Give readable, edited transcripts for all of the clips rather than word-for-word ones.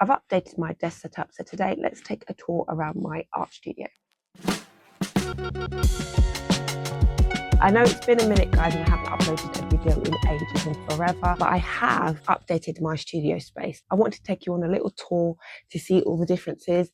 I've updated my desk setup, so today let's take a tour around my art studio. I know it's been a minute, guys, and I haven't uploaded a video in ages and forever, but I have updated my studio space. I want to take you on a little tour to see all the differences.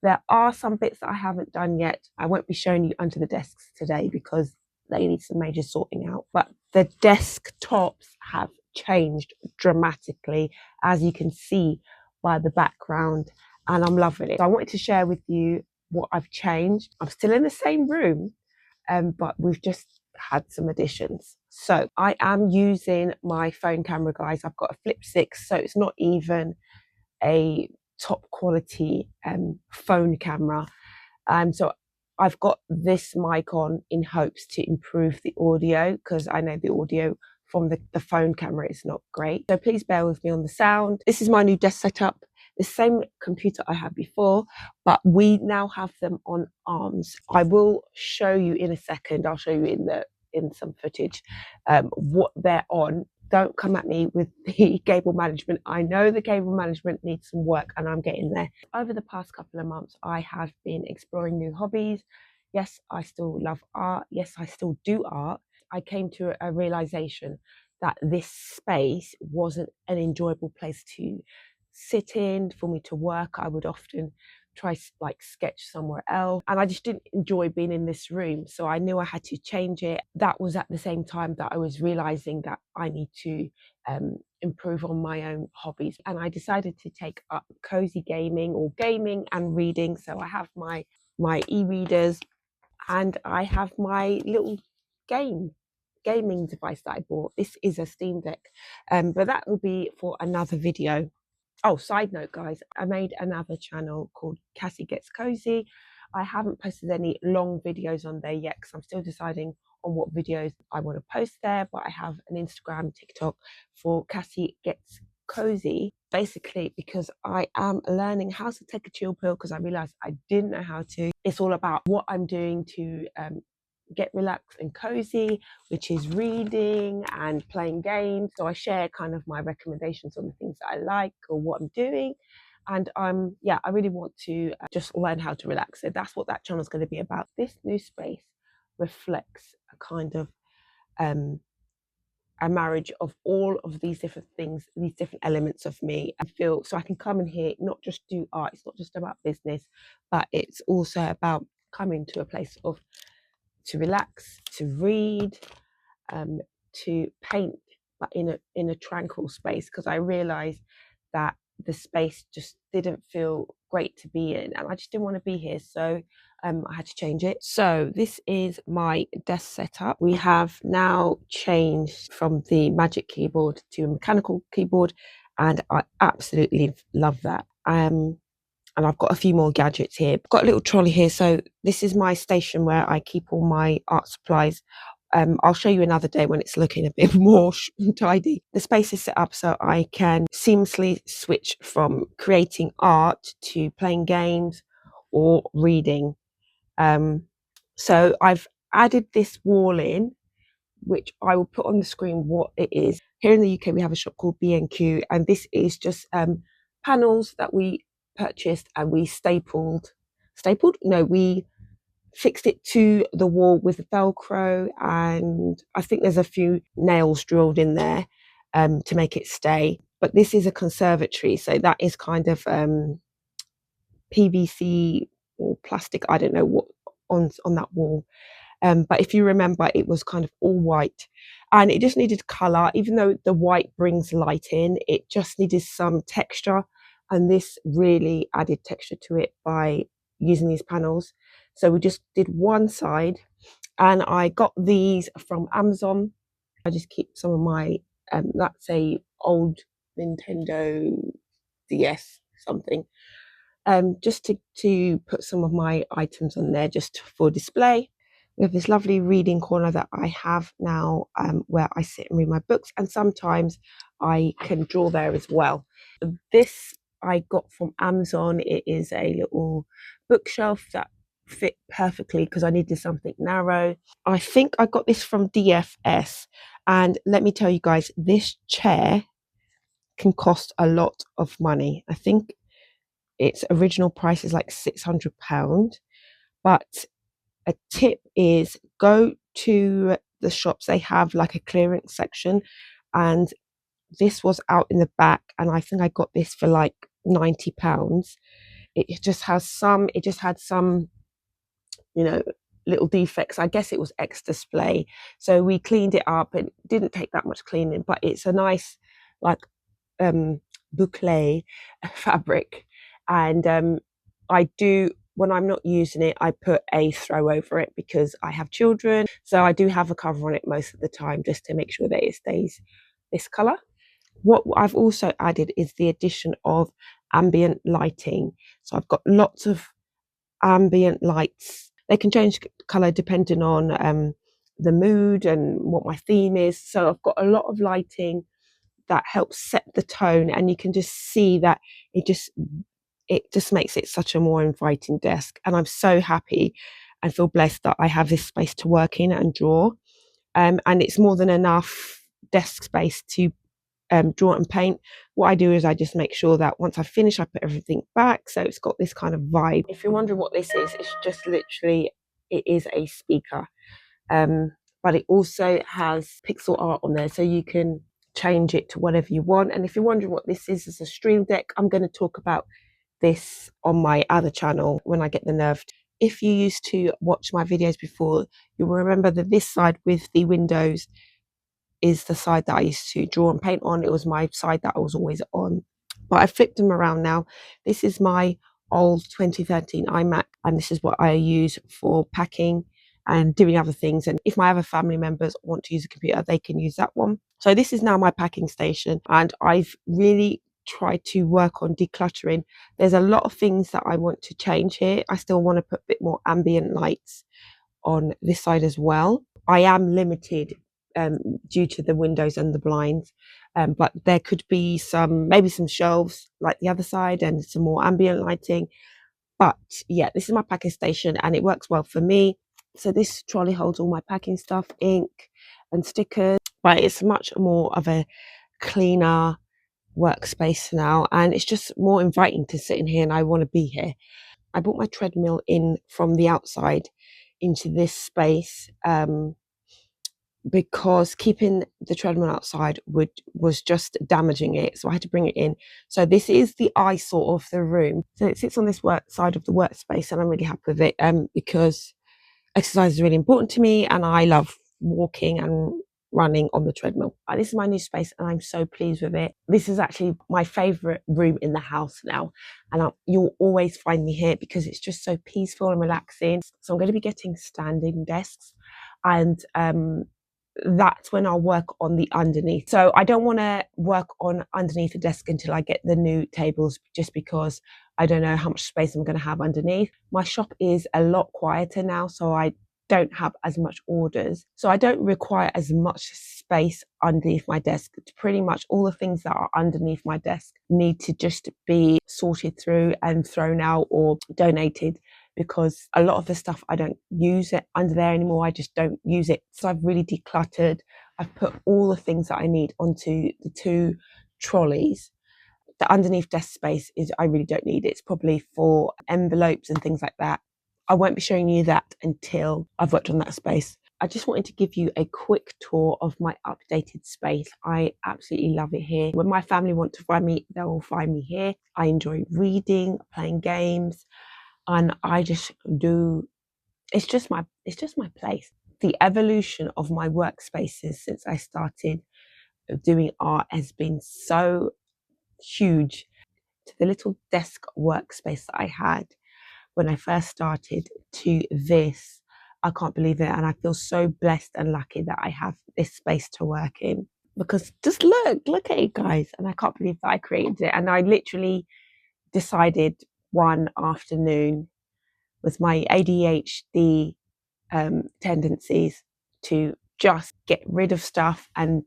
There are some bits that I haven't done yet. I won't be showing you under the desks today because they need some major sorting out, but the desktops have changed dramatically, as you can see by the background, and I'm loving it. So I wanted to share with you what I've changed. I'm still in the same room, but we've just had some additions. So I am using my phone camera, guys. I've got a Flip 6, so it's not even a top quality phone camera. So I've got this mic on in hopes to improve the audio, because I know the audio from the phone camera is not great. So please bear with me on the sound. This is my new desk setup. The same computer I had before, but we now have them on arms. I will show you in a second. I'll show you in some footage what they're on. Don't come at me with the cable management. I know the cable management needs some work, and I'm getting there. Over the past couple of months, I have been exploring new hobbies. Yes, I still love art. Yes, I still do art. I came to a realization that this space wasn't an enjoyable place to sit in. For me to work, I would often try like sketch somewhere else, and I just didn't enjoy being in this room, so I knew I had to change it. That was at the same time that I was realizing that I need to improve on my own hobbies, and I decided to take up cozy gaming, or gaming and reading. So I have my e-readers, and I have my little gaming device that I bought. This is a Steam Deck, but that will be for another video. Oh, side note, guys, I made another channel called Cassie Gets Cozy. I haven't posted any long videos on there yet because I'm still deciding on what videos I want to post there, but I have an Instagram, TikTok for Cassie Gets Cozy, basically because I am learning how to take a chill pill, because I realized I didn't know how to. It's all about what I'm doing to get relaxed and cozy, which is reading and playing games. So I share kind of my recommendations on the things that I like or what I'm doing, and I really want to just learn how to relax. So that's what that channel is going to be about. This new space reflects a kind of a marriage of all of these different things, these different elements of me. I feel so I can come in here, not just do art. It's not just about business, but it's also about coming to a place of to relax, to read, to paint, but in a tranquil space, because I realized that the space just didn't feel great to be in, and I just didn't want to be here. So I had to change it. So this is my desk setup. We have now changed from the Magic keyboard to a mechanical keyboard, and I absolutely love that. And I've got a few more gadgets here. I've got a little trolley here. So this is my station where I keep all my art supplies. I'll show you another day when it's looking a bit more tidy. The space is set up so I can seamlessly switch from creating art to playing games or reading. So I've added this wall in, which I will put on the screen what it is. Here in the UK, we have a shop called B&Q, and this is just panels that we purchased, and we we fixed it to the wall with Velcro, and I think there's a few nails drilled in there to make it stay. But this is a conservatory, so that is kind of PVC or plastic, I don't know what, on that wall. But if you remember, it was kind of all white, and it just needed colour. Even though the white brings light in, it just needed some texture, and this really added texture to it by using these panels. So we just did one side, and I got these from Amazon. I just keep some of my that's a old Nintendo DS something, just to put some of my items on there just for display. We have this lovely reading corner that I have now, where I sit and read my books, and sometimes I can draw there as well. This I got from Amazon. It is a little bookshelf that fit perfectly because I needed something narrow. I think I got this from DFS, and let me tell you guys, this chair can cost a lot of money. I think its original price is like £600. But a tip is go to the shops, they have like a clearance section, and this was out in the back, and I think I got this for like £90. It just had some, you know, little defects. I guess it was ex display, so we cleaned it up. It didn't take that much cleaning, but it's a nice like boucle fabric, and I do, when I'm not using it, I put a throw over it because I have children, so I do have a cover on it most of the time just to make sure that it stays this color. What I've also added is the addition of ambient lighting. So I've got lots of ambient lights. They can change color depending on the mood and what my theme is. So I've got a lot of lighting that helps set the tone, and you can just see that it just makes it such a more inviting desk. And I'm so happy and feel blessed that I have this space to work in and draw. And it's more than enough desk space to draw and paint. What I do is I just make sure that once I finish, I put everything back, so it's got this kind of vibe. If you're wondering what this is, it's just literally, it is a speaker, but it also has pixel art on there, so you can change it to whatever you want. And if you're wondering what this is, it's a stream deck. I'm going to talk about this on my other channel when I get the nerve to. If you used to watch my videos before, you'll remember that this side with the windows is the side that I used to draw and paint on. It was my side that I was always on, but I flipped them around now. This is my old 2013 iMac, and this is what I use for packing and doing other things. And if my other family members want to use a computer, they can use that one. So this is now my packing station, and I've really tried to work on decluttering. There's a lot of things that I want to change here. I still want to put a bit more ambient lights on this side as well. I am limited due to the windows and the blinds, but there could be maybe some shelves like the other side and some more ambient lighting. But yeah, this is my packing station and it works well for me. So this trolley holds all my packing stuff, ink and stickers, but it's much more of a cleaner workspace now, and it's just more inviting to sit in here, and I want to be here. I brought my treadmill in from the outside into this space because keeping the treadmill outside was just damaging it, so I had to bring it in. So this is the eyesore of the room. So it sits on this side of the workspace, and I'm really happy with it because exercise is really important to me, and I love walking and running on the treadmill. This is my new space, and I'm so pleased with it. This is actually my favorite room in the house now, and you'll always find me here because it's just so peaceful and relaxing. So I'm going to be getting standing desks, and that's when I'll work on the underneath. So I don't want to work on underneath the desk until I get the new tables, just because I don't know how much space I'm going to have underneath. My shop is a lot quieter now, so I don't have as much orders, so I don't require as much space underneath my desk. Pretty much all the things that are underneath my desk need to just be sorted through and thrown out or donated, because a lot of the stuff I don't use it under there anymore. I just don't use it. So I've really decluttered. I've put all the things that I need onto the 2 trolleys. The underneath desk space I really don't need it. It's probably for envelopes and things like that. I won't be showing you that until I've worked on that space. I just wanted to give you a quick tour of my updated space. I absolutely love it here. When my family want to find me, they'll find me here. I enjoy reading, playing games, and I just do, it's just my place. The evolution of my workspaces since I started doing art has been so huge. To the little desk workspace that I had when I first started to this, I can't believe it, and I feel so blessed and lucky that I have this space to work in, because just look at it, guys, and I can't believe that I created it. And I literally decided one afternoon with my ADHD tendencies to just get rid of stuff and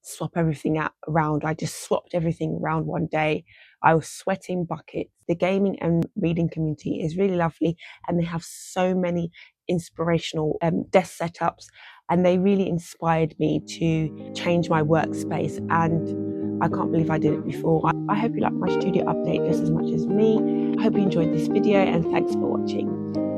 swap everything around. I just swapped everything around one day. I was sweating buckets. The gaming and reading community is really lovely, and they have so many inspirational desk setups, and they really inspired me to change my workspace, and I can't believe I did it before. I hope you like my studio update just as much as me. I hope you enjoyed this video and thanks for watching.